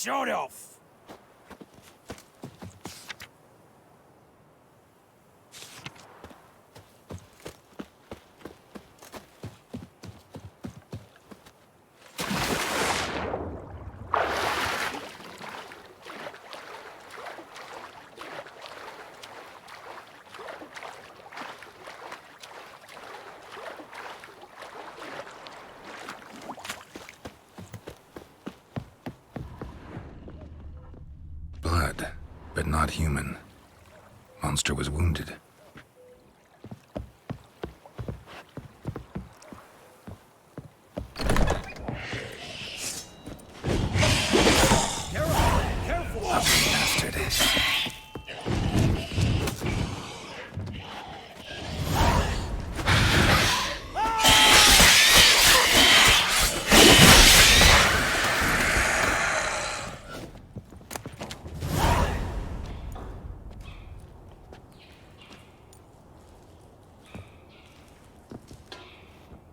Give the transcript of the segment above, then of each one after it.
shot off. Blood, but not human. Monster was wounded. Careful! Ugly bastard.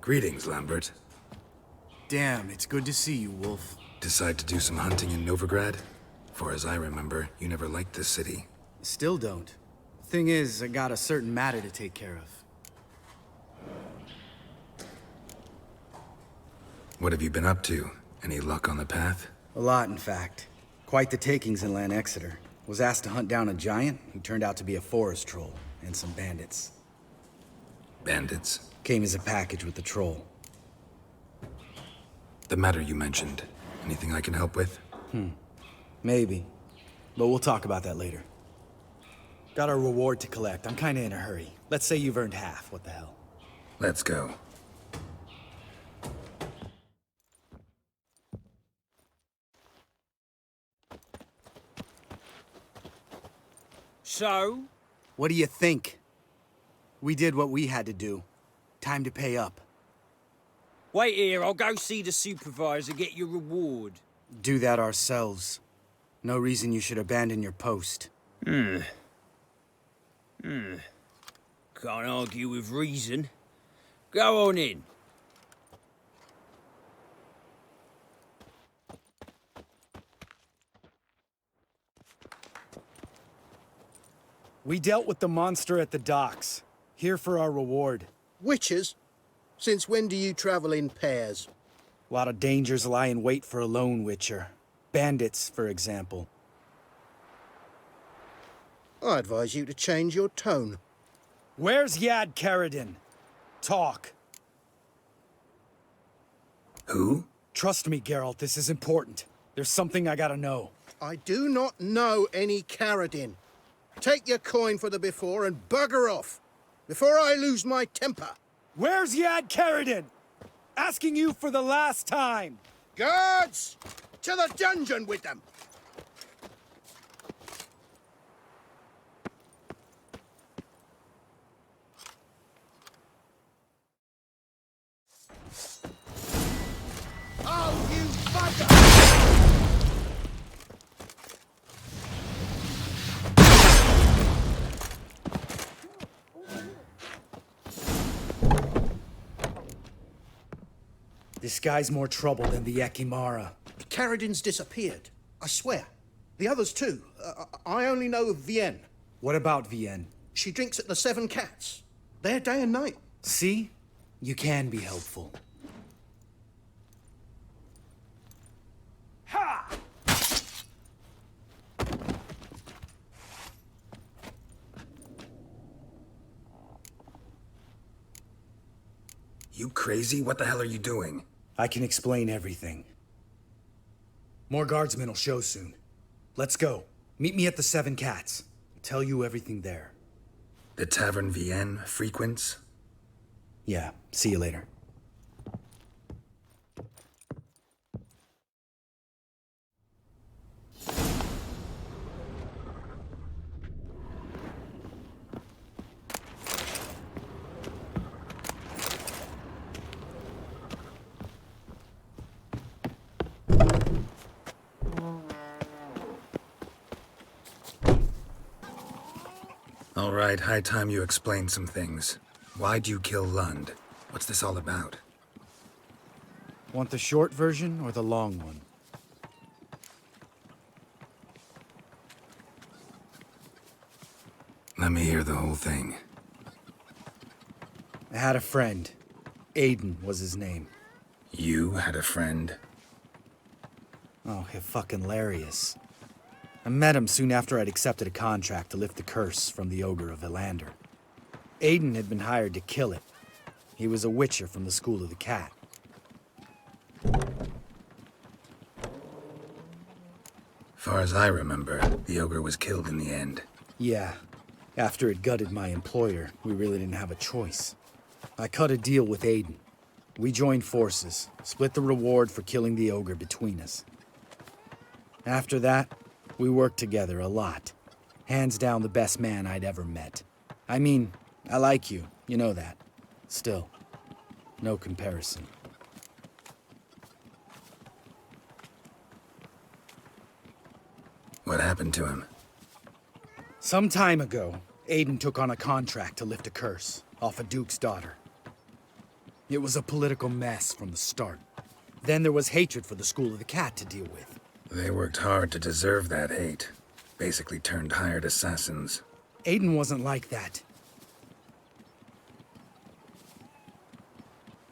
Greetings, Lambert. Damn, it's good to see you, Wolf. Decide to do some hunting in Novigrad? For as I remember, you never liked this city. Still don't. Thing is, I got a certain matter to take care of. What have you been up to? Any luck on the path? A lot, in fact. Quite the takings in Lan Exeter. Was asked to hunt down a giant who turned out to be a forest troll, and some bandits. Bandits? Came as a package with the troll. The matter you mentioned. Anything I can help with? Maybe. But we'll talk about that later. Got a reward to collect. I'm kinda in a hurry. Let's say you've earned half. What the hell? Let's go. So? What do you think? We did what we had to do. Time to pay up. Wait here, I'll go see the supervisor, get your reward. Do that ourselves. No reason you should abandon your post. Can't argue with reason. Go on in. We dealt with the monster at the docks. Here for our reward. Witches? Since when do you travel in pairs? A lot of dangers lie in wait for a lone witcher. Bandits, for example. I advise you to change your tone. Where's Yad Karadin? Talk. Who? Trust me, Geralt, this is important. There's something I gotta know. I do not know any Karadin. Take your coin for the before and bugger off, before I lose my temper. Where's Yad Karadin? Asking you for the last time. Guards! To the dungeon with them! Oh, you bugger! This guy's more trouble than the Ekimara. Karadin's disappeared. I swear. The others too. I only know of Vienne. What about Vienne? She drinks at the Seven Cats. There day and night. See? You can be helpful. Ha! You crazy? What the hell are you doing? I can explain everything. More guardsmen will show soon. Let's go. Meet me at the Seven Cats. I'll tell you everything there. The Tavern Vienne frequents? Yeah, see you later. All right, high time you explained some things. Why'd you kill Lund? What's this all about? Want the short version or the long one? Let me hear the whole thing. I had a friend. Aiden was his name. You had a friend? Oh, fucking hilarious. I met him soon after I'd accepted a contract to lift the curse from the Ogre of Lambert. Aiden had been hired to kill it. He was a witcher from the School of the Cat. Far as I remember, the ogre was killed in the end. Yeah. After it gutted my employer, we really didn't have a choice. I cut a deal with Aiden. We joined forces, split the reward for killing the ogre between us. After that, we worked together a lot. Hands down the best man I'd ever met. I mean, I like you, you know that. Still, no comparison. What happened to him? Some time ago, Aiden took on a contract to lift a curse off a duke's daughter. It was a political mess from the start. Then there was hatred for the School of the Cat to deal with. They worked hard to deserve that hate. Basically turned hired assassins. Aiden wasn't like that.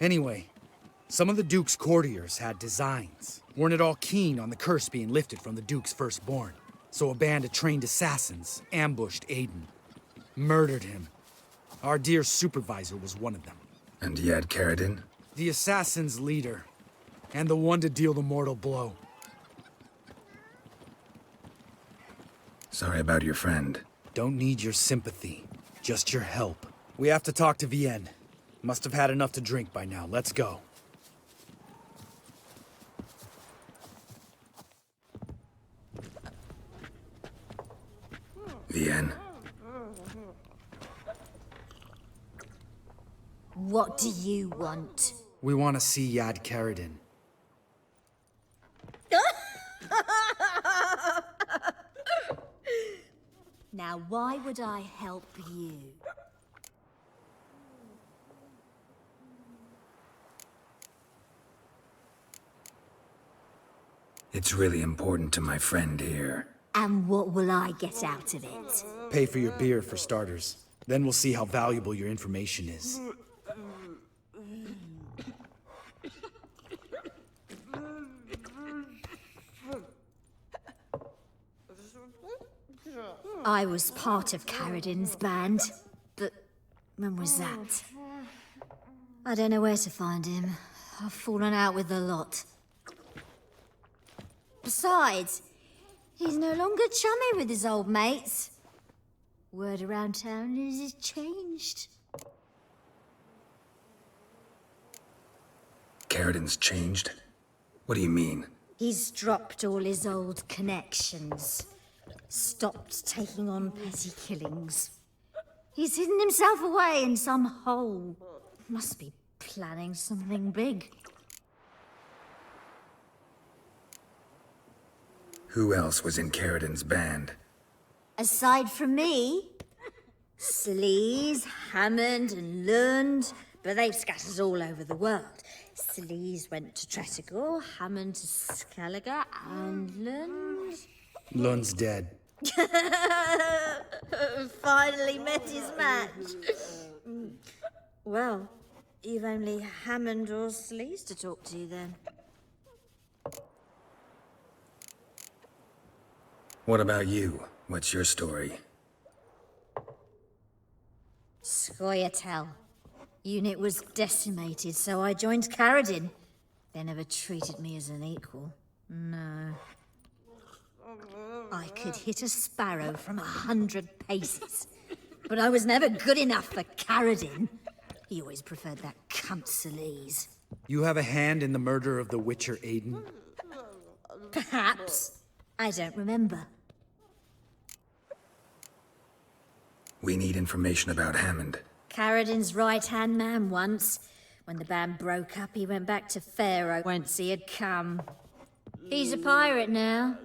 Anyway, some of the Duke's courtiers had designs. Weren't at all keen on the curse being lifted from the Duke's firstborn. So a band of trained assassins ambushed Aiden. Murdered him. Our dear supervisor was one of them. And Yad Karadin? The assassin's leader. And the one to deal the mortal blow. Sorry about your friend. Don't need your sympathy. Just your help. We have to talk to Vienne. Must have had enough to drink by now. Let's go. Vienne. What do you want? We want to see Yad Karadin. Now, why would I help you? It's really important to my friend here. And what will I get out of it? Pay for your beer, for starters. Then we'll see how valuable your information is. I was part of Karadin's band, but when was that? I don't know where to find him. I've fallen out with the lot. Besides, he's no longer chummy with his old mates. Word around town is he's changed. Karadin's changed? What do you mean? He's dropped all his old connections. Stopped taking on petty killings. He's hidden himself away in some hole. Must be planning something big. Who else was in Karadin's band? Aside from me, Sleaze, Hammond and Lund, but they've scattered all over the world. Sleaze went to Tretogor, Hammond to Skellige, and Lund... Lund's dead. Finally met his match. Well, you've only Hammond or Sleaze to talk to then. What about you? What's your story? Scoia'tael. Unit was decimated, so I joined Karadin. They never treated me as an equal. No. I could hit a sparrow from 100 paces, but I was never good enough for Karadin. He always preferred that cunt Sleaze. You have a hand in the murder of the Witcher Aiden? Perhaps. I don't remember. We need information about Hammond. Karadin's right-hand man once. When the band broke up, he went back to Pharaoh once he had come. He's a pirate now.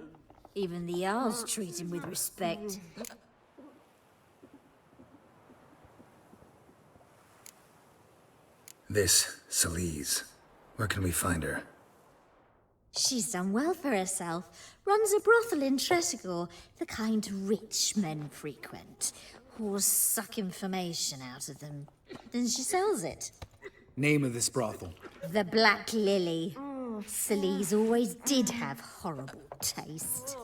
Even the Jarls treat him with respect. This, Sleaze. Where can we find her? She's done well for herself. Runs a brothel in Tretogor, the kind rich men frequent. or suck information out of them. Then she sells it. Name of this brothel. The Black Lily. Celise always did have horrible taste.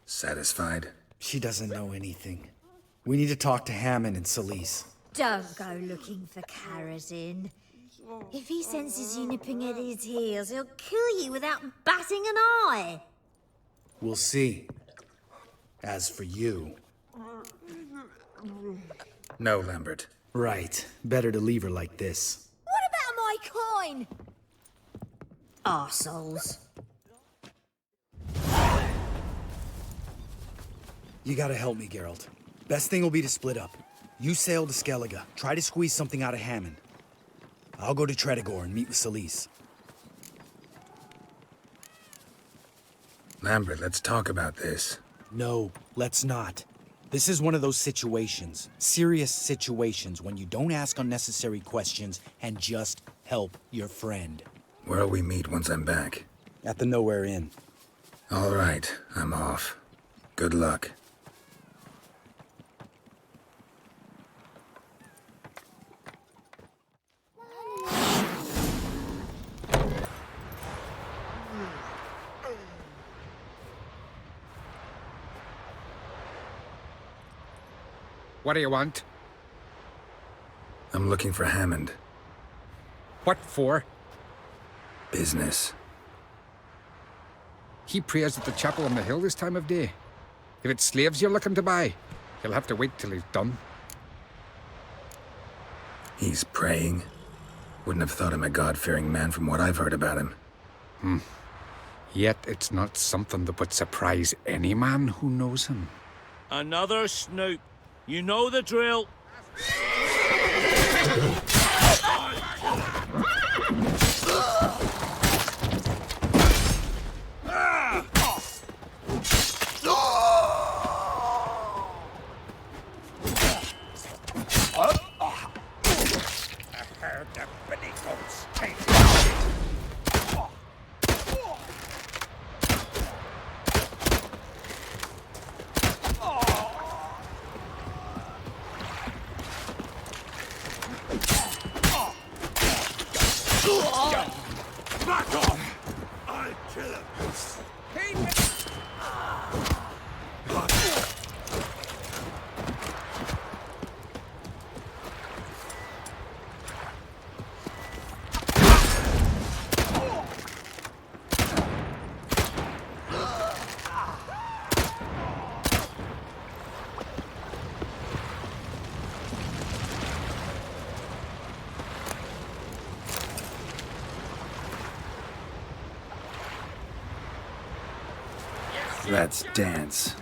Satisfied? She doesn't know anything. We need to talk to Hammond and Celise. Don't go looking for Carradine. If he senses you nipping at his heels, he'll kill you without batting an eye. We'll see. As for you... No, Lambert. Right. Better to leave her like this. What about my coin? Arseholes. You gotta help me, Geralt. Best thing will be to split up. You sail to Skellige. Try to squeeze something out of Hammond. I'll go to Tredigor and meet with Celise. Lambert, let's talk about this. No, let's not. This is one of those situations, serious situations, when you don't ask unnecessary questions and just help your friend. Where'll we meet once I'm back? At the Nowhere Inn. All right, I'm off. Good luck. What do you want? I'm looking for Hammond. What for? Business. He prays at the chapel on the hill this time of day. If it's slaves you're looking to buy, you'll have to wait till he's done. He's praying? Wouldn't have thought him a God-fearing man from what I've heard about him. Yet it's not something that would surprise any man who knows him. Another snoop. You know the drill. Back off! I'll kill him. Let's dance.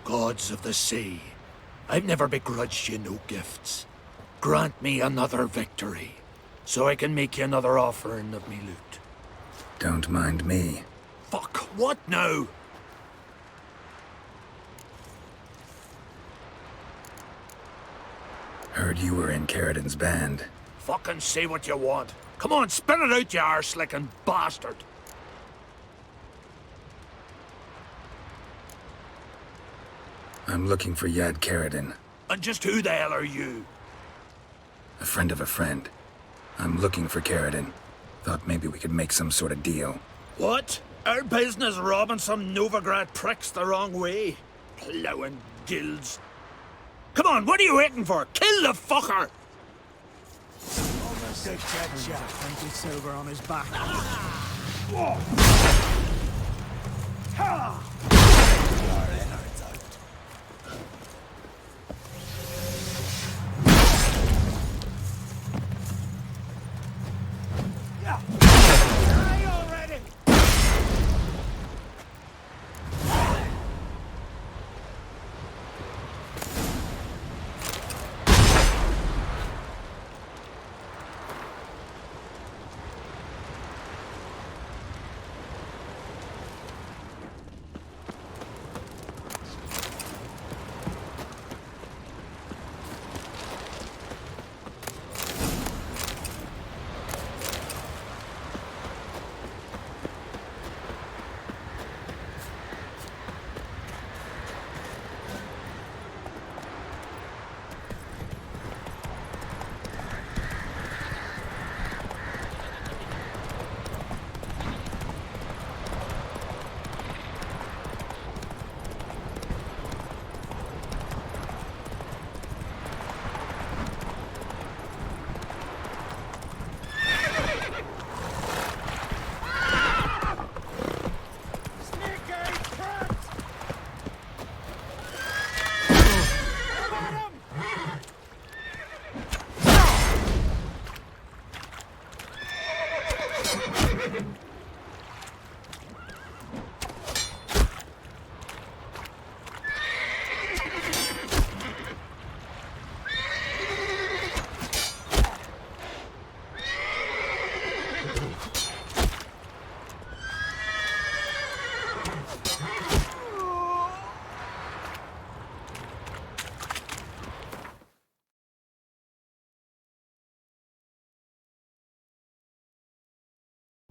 Gods of the sea, I've never begrudged you no gifts. Grant me another victory, so I can make you another offering of me loot. Don't mind me. Fuck, what now? Heard you were in Carradine's band. Fucking say what you want. Come on, spit it out, you arse-licking bastard. I'm looking for Yad Carradine, And just who the hell are you? a friend of a friend. I'm looking for Carradine. Thought maybe we could make some sort of deal. What? Our business robbing some Novigrad pricks the wrong way? Plowing guilds. Come on, what are you waiting for? Kill the fucker! Almost a dead chap, 20 silver on his back.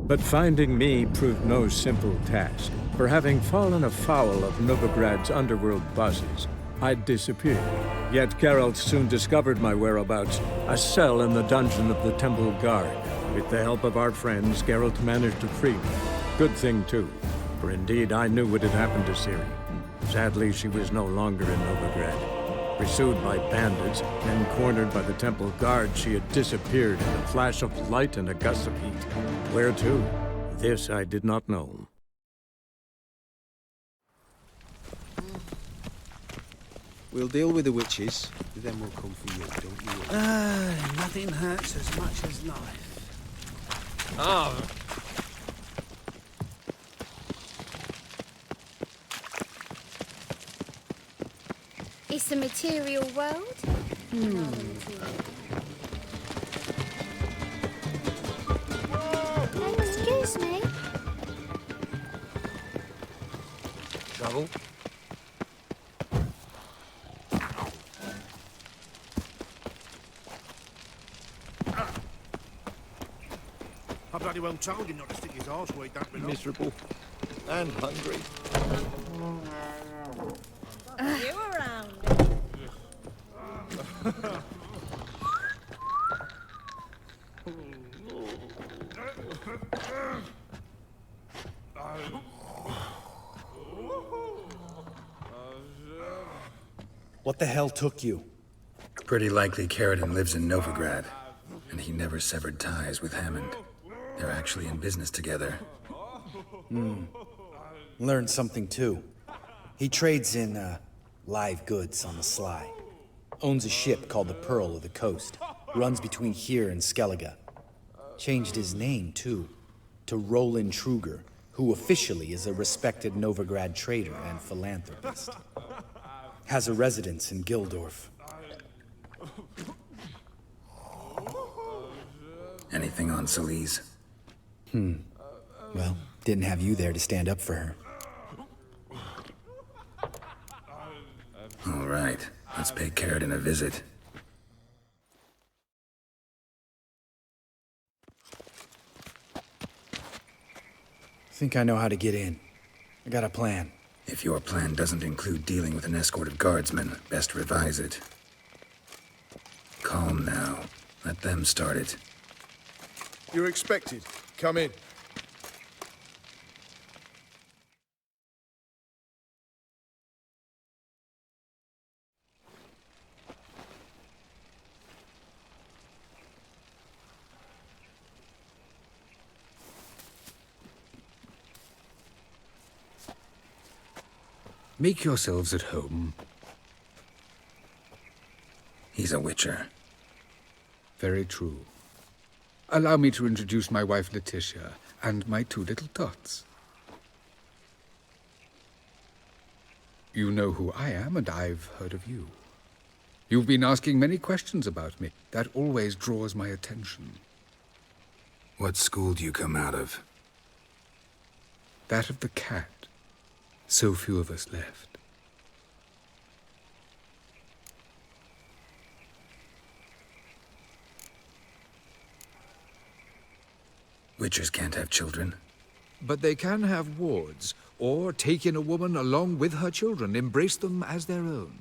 But finding me proved no simple task. For having fallen afoul of Novigrad's underworld bosses, I'd disappeared. Yet Geralt soon discovered my whereabouts, a cell in the dungeon of the Temple Guard. With the help of our friends, Geralt managed to free me. Good thing, too, for indeed I knew what had happened to Ciri. Sadly, she was no longer in Novigrad. Pursued by bandits, then cornered by the Temple Guard, she had disappeared in a flash of light and a gust of heat. Where to? This I did not know. We'll deal with the witches, then we'll come for you, don't you worry. Nothing hurts as much as life. Oh. It's a material world? Excuse me? Trouble? I bloody well told him not to stick his arse where he don't belong. Miserable and hungry. You around? What the hell took you? Pretty likely Carradine lives in Novigrad, and he never severed ties with Hammond. They're actually in business together. Learned something too. He trades in, live goods on the sly. Owns a ship called the Pearl of the Coast. Runs between here and Skellige. Changed his name, too, to Roland Truger, who officially is a respected Novigrad trader and philanthropist. Has a residence in Gildorf. Anything on Celise? Well, didn't have you there to stand up for her. All right, let's pay Carradine a visit. Think I know how to get in. I got a plan. If your plan doesn't include dealing with an escort of guardsmen, best revise it. Calm now. Let them start it. You're expected. Come in. Make yourselves at home. He's a witcher. Very true. Allow me to introduce my wife Letitia and my two little tots. You know who I am, and I've heard of you. You've been asking many questions about me. That always draws my attention. What school do you come out of? That of the cat. So few of us left. Witchers can't have children. But they can have wards, or take in a woman along with her children, embrace them as their own.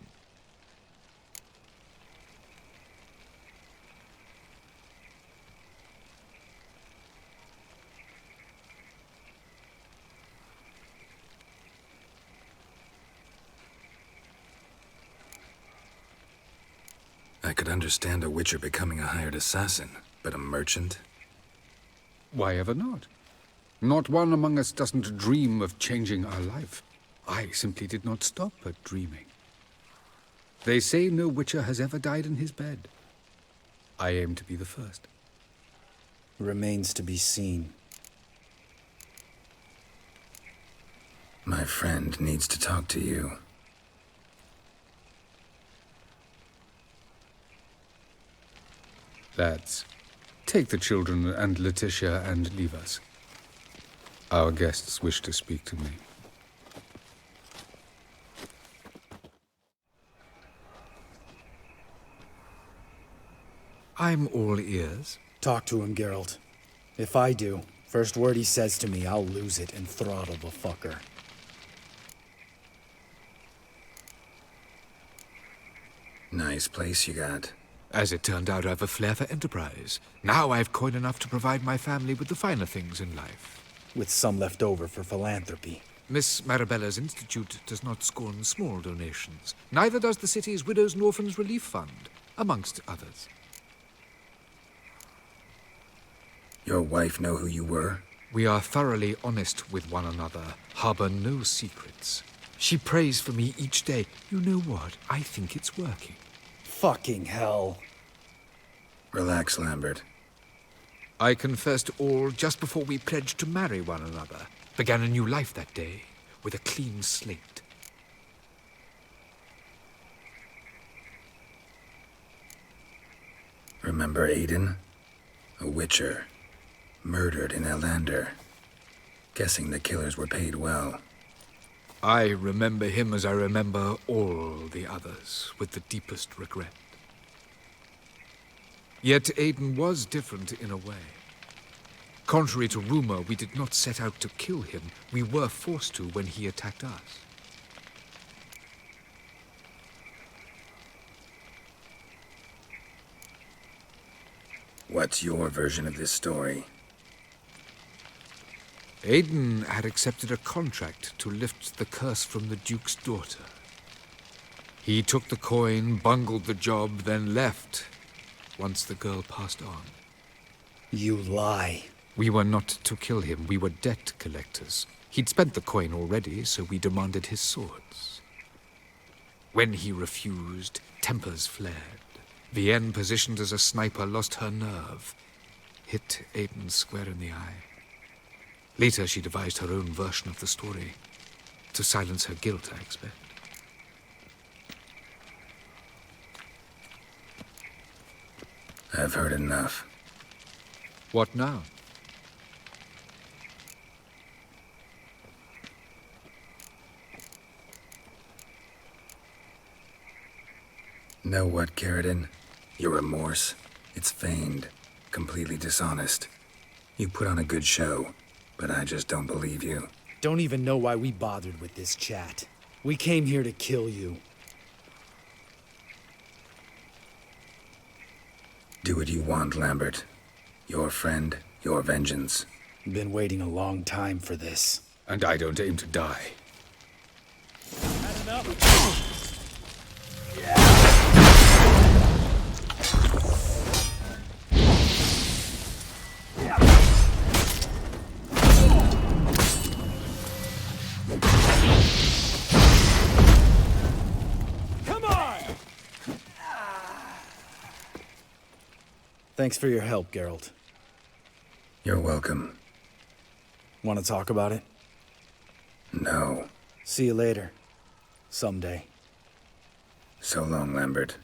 I could understand a witcher becoming a hired assassin, but a merchant? Why ever not? Not one among us doesn't dream of changing our life. I simply did not stop at dreaming. They say no witcher has ever died in his bed. I aim to be the first. Remains to be seen. My friend needs to talk to you. Lads, take the children and Letitia and leave us. Our guests wish to speak to me. I'm all ears. Talk to him, Geralt. If I do, first word he says to me, I'll lose it and throttle the fucker. Nice place you got. As it turned out, I've a flair for enterprise. Now I've coin enough to provide my family with the finer things in life. With some left over for philanthropy. Miss Marabella's institute does not scorn small donations. Neither does the city's Widows and Orphans Relief Fund, amongst others. Your wife know who you were? We are thoroughly honest with one another, harbor no secrets. She prays for me each day. You know what? I think it's working. Fucking hell. Relax, Lambert. I confessed all just before we pledged to marry one another. Began a new life that day, with a clean slate. Remember Aiden? A witcher. Murdered in Lambert. Guessing the killers were paid well. I remember him as I remember all the others, with the deepest regret. Yet Aiden was different in a way. Contrary to rumor, we did not set out to kill him. We were forced to when he attacked us. What's your version of this story? Aiden had accepted a contract to lift the curse from the Duke's daughter. He took the coin, bungled the job, then left, once the girl passed on. You lie. We were not to kill him, we were debt collectors. He'd spent the coin already, so we demanded his swords. When he refused, tempers flared. Vienne, positioned as a sniper, lost her nerve. Hit Aiden square in the eye. Later, she devised her own version of the story. To silence her guilt, I expect. I've heard enough. What now? Know what, Carradine? Your remorse? It's feigned. Completely dishonest. You put on a good show, but I just don't believe you. Don't even know why we bothered with this chat. We came here to kill you. Do what you want, Lambert. Your friend, your vengeance. Been waiting a long time for this. And I don't aim to die. Thanks for your help, Geralt. You're welcome. Want to talk about it? No. See you later. Someday. So long, Lambert.